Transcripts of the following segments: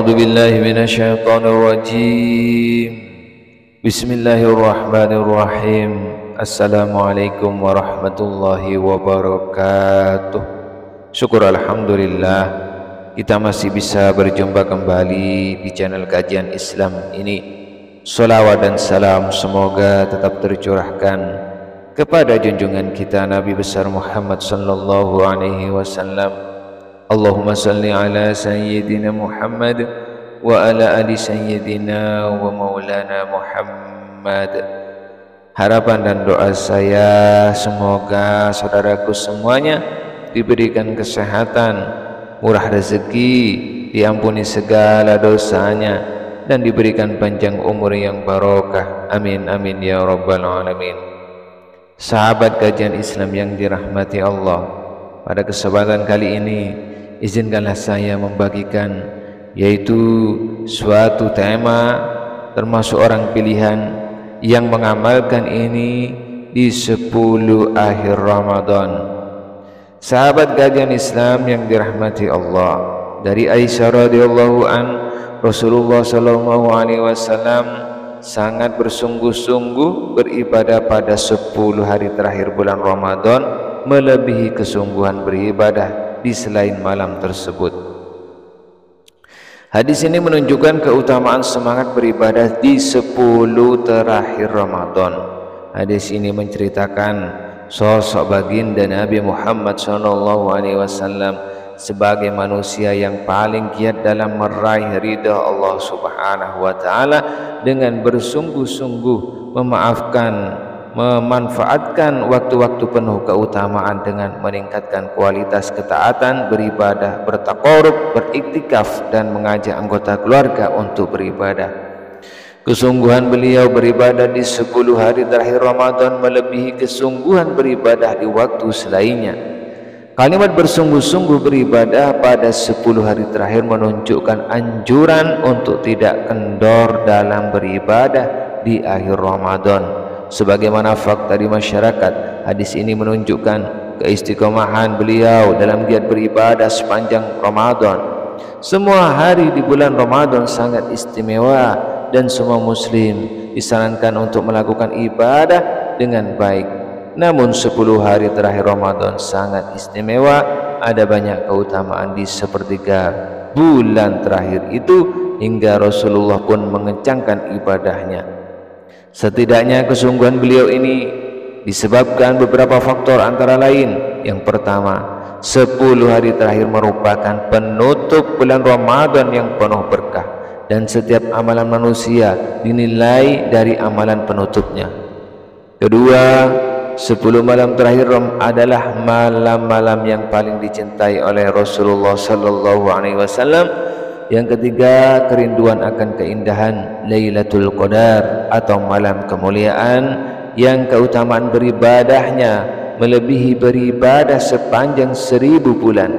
أعوذ بالله من الشيطان الرجيم بسم الله الرحمن الرحيم Assalamualaikum warahmatullahi wabarakatuh. Syukur alhamdulillah kita masih bisa berjumpa kembali di channel kajian Islam ini. Salawat dan salam semoga tetap tercurahkan kepada junjungan kita Nabi besar Muhammad sallallahu alaihi wasallam. Allahumma salli ala sayyidina Muhammad wa ala ali sayyidina wa maulana Muhammad. Harapan dan doa saya semoga saudaraku semuanya diberikan kesehatan, murah rezeki, diampuni segala dosanya, dan diberikan panjang umur yang barokah. Amin amin ya rabbal alamin. Sahabat kajian Islam yang dirahmati Allah, pada kesempatan kali ini izinkanlah saya membagikan yaitu suatu tema termasuk orang pilihan yang mengamalkan ini di 10 akhir Ramadan. Sahabat kajian Islam yang dirahmati Allah, dari Aisyah radhiyallahu an, Rasulullah sallallahu alaihi wasallam sangat bersungguh-sungguh beribadah pada 10 hari terakhir bulan Ramadan, melebihi kesungguhan beribadah di selain malam tersebut. Hadis ini menunjukkan keutamaan semangat beribadah di 10 terakhir Ramadan. Hadis ini menceritakan sosok baginda Nabi Muhammad SAW sebagai manusia yang paling giat dalam meraih ridha Allah Subhanahu wa taala dengan bersungguh-sungguh memanfaatkan waktu-waktu penuh keutamaan dengan meningkatkan kualitas ketaatan, beribadah, bertaqarrub, beriktikaf, dan mengajak anggota keluarga untuk beribadah. Kesungguhan beliau beribadah di 10 hari terakhir Ramadan melebihi kesungguhan beribadah di waktu selainnya. Kalimat bersungguh-sungguh beribadah pada 10 hari terakhir menunjukkan anjuran untuk tidak kendor dalam beribadah di akhir Ramadan. Sebagaimana fakta di masyarakat, hadis ini menunjukkan keistiqomahan beliau dalam giat beribadah sepanjang Ramadan. Semua hari di bulan Ramadan sangat istimewa dan semua muslim disarankan untuk melakukan ibadah dengan baik. Namun 10 hari terakhir Ramadan sangat istimewa, ada banyak keutamaan di sepertiga bulan terakhir itu hingga Rasulullah pun mengencangkan ibadahnya. Setidaknya kesungguhan beliau ini disebabkan beberapa faktor, antara lain yang pertama, 10 hari terakhir merupakan penutup bulan Ramadan yang penuh berkah dan setiap amalan manusia dinilai dari amalan penutupnya. Kedua, 10 malam terakhir adalah malam-malam yang paling dicintai oleh Rasulullah sallallahu alaihi wasallam. Yang ketiga, kerinduan akan keindahan Lailatul Qadar atau malam kemuliaan yang keutamaan beribadahnya melebihi beribadah sepanjang 1000 bulan.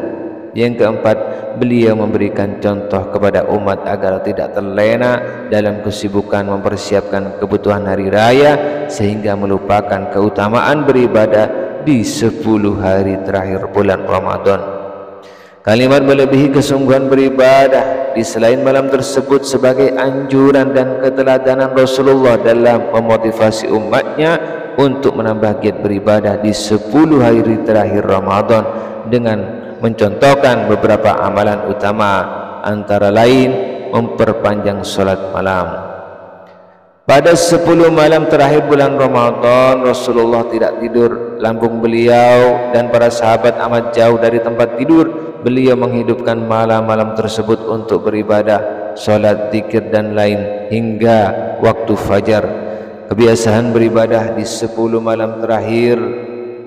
Yang keempat, beliau memberikan contoh kepada umat agar tidak terlena dalam kesibukan mempersiapkan kebutuhan hari raya sehingga melupakan keutamaan beribadah di 10 hari terakhir bulan Ramadan. Kalimat melebihi kesungguhan beribadah di selain malam tersebut sebagai anjuran dan keteladanan Rasulullah dalam memotivasi umatnya untuk menambah giat beribadah di 10 hari terakhir Ramadan dengan mencontohkan beberapa amalan utama, antara lain memperpanjang salat malam. Pada 10 malam terakhir bulan Ramadan, Rasulullah tidak tidur. Lambung beliau dan para sahabat amat jauh dari tempat tidur. Beliau menghidupkan malam-malam tersebut untuk beribadah, salat, zikir, dan lain hingga waktu fajar. Kebiasaan beribadah di 10 malam terakhir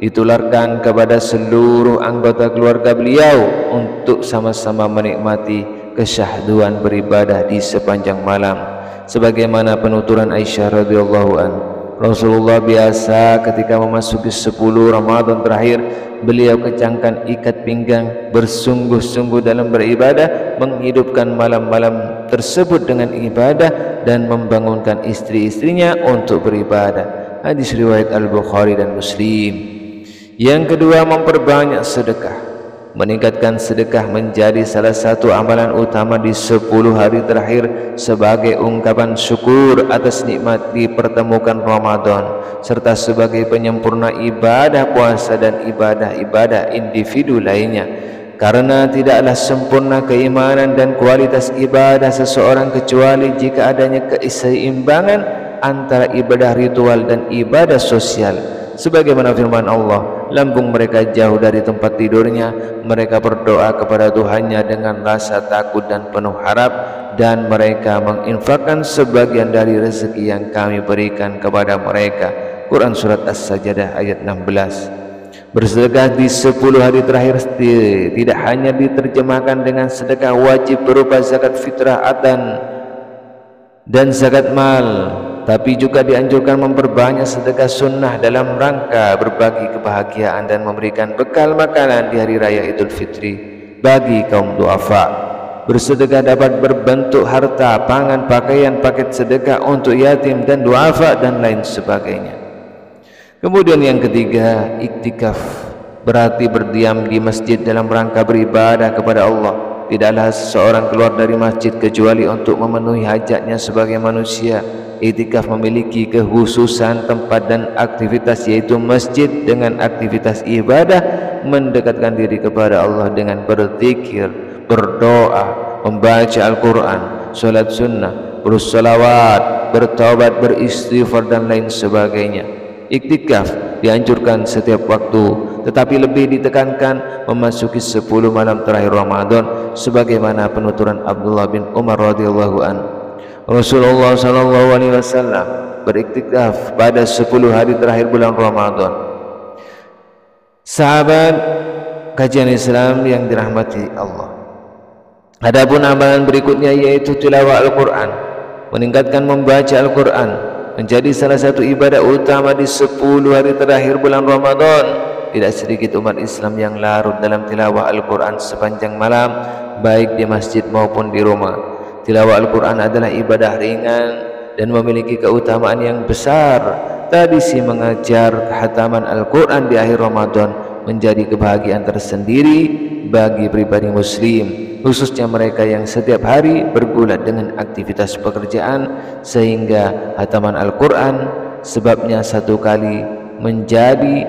ditularkan kepada seluruh anggota keluarga beliau untuk sama-sama menikmati kesyahduan beribadah di sepanjang malam. Sebagaimana penuturan Aisyah radhiyallahu an, Rasulullah biasa ketika memasuki 10 Ramadan terakhir, beliau kencangkan ikat pinggang, bersungguh-sungguh dalam beribadah, menghidupkan malam-malam tersebut dengan ibadah dan membangunkan istri-istrinya untuk beribadah. Hadis riwayat Al-Bukhari dan Muslim. Yang kedua, memperbanyak sedekah. Meningkatkan sedekah menjadi salah satu amalan utama di 10 hari terakhir sebagai ungkapan syukur atas nikmat dipertemukan Ramadan, serta sebagai penyempurna ibadah puasa dan ibadah-ibadah individu lainnya. Karena tidaklah sempurna keimanan dan kualitas ibadah seseorang kecuali jika adanya keseimbangan antara ibadah ritual dan ibadah sosial. Sebagaimana firman Allah, lambung mereka jauh dari tempat tidurnya, mereka berdoa kepada Tuhannya dengan rasa takut dan penuh harap, dan mereka menginfakkan sebagian dari rezeki yang kami berikan kepada mereka. Quran Surat As-Sajdah ayat 16. Bersedekah di 10 hari terakhir tidak hanya diterjemahkan dengan sedekah wajib berupa zakat fitrah dan zakat mal, tapi juga dianjurkan memperbanyak sedekah sunnah dalam rangka berbagi kebahagiaan dan memberikan bekal makanan di hari raya Idul Fitri bagi kaum duafa. Bersedekah dapat berbentuk harta, pangan, pakaian, paket sedekah untuk yatim dan duafa dan lain sebagainya. Kemudian yang ketiga, iktikaf, berarti berdiam di masjid dalam rangka beribadah kepada Allah. Tidaklah seseorang keluar dari masjid kecuali untuk memenuhi hajatnya sebagai manusia. Iktikaf memiliki kekhususan tempat dan aktivitas, yaitu masjid dengan aktivitas ibadah, mendekatkan diri kepada Allah dengan berzikir, berdoa, membaca Al-Quran, solat sunnah, bersalawat, bertaubat, beristighfar dan lain sebagainya. Iktikaf dianjurkan setiap waktu, tetapi lebih ditekankan memasuki 10 malam terakhir Ramadan, sebagaimana penuturan Abdullah bin Umar radhiyallahu an. Rasulullah sallallahu alaihi wasallam beriktikaf pada 10 hari terakhir bulan Ramadan. Sahabat kajian Islam yang dirahmati Allah, adapun amalan berikutnya yaitu tilawah Al-Quran. Meningkatkan membaca Al-Quran menjadi salah satu ibadah utama di 10 hari terakhir bulan Ramadan. Tidak sedikit umat Islam yang larut dalam tilawah Al-Quran sepanjang malam, baik di masjid maupun di rumah. Tilawah Al-Quran adalah ibadah ringan dan memiliki keutamaan yang besar. Tradisi mengajar khataman Al-Quran di akhir Ramadan menjadi kebahagiaan tersendiri bagi pribadi muslim, khususnya mereka yang setiap hari bergulat dengan aktivitas pekerjaan, sehingga khataman Al-Quran sebabnya satu kali menjadi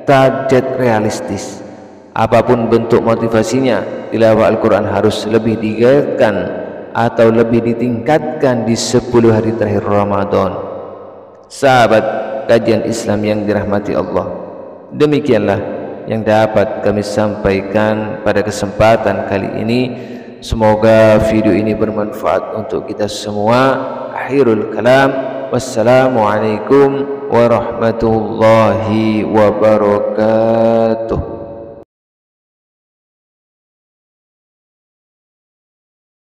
target realistis. Apapun bentuk motivasinya, tilawah Al-Quran harus lebih digiatkan atau lebih ditingkatkan di 10 hari terakhir Ramadan. Sahabat kajian Islam yang dirahmati Allah, demikianlah yang dapat kami sampaikan pada kesempatan kali ini. Semoga video ini bermanfaat untuk kita semua. Akhirul kalam, wassalamualaikum warahmatullahi wabarakatuh.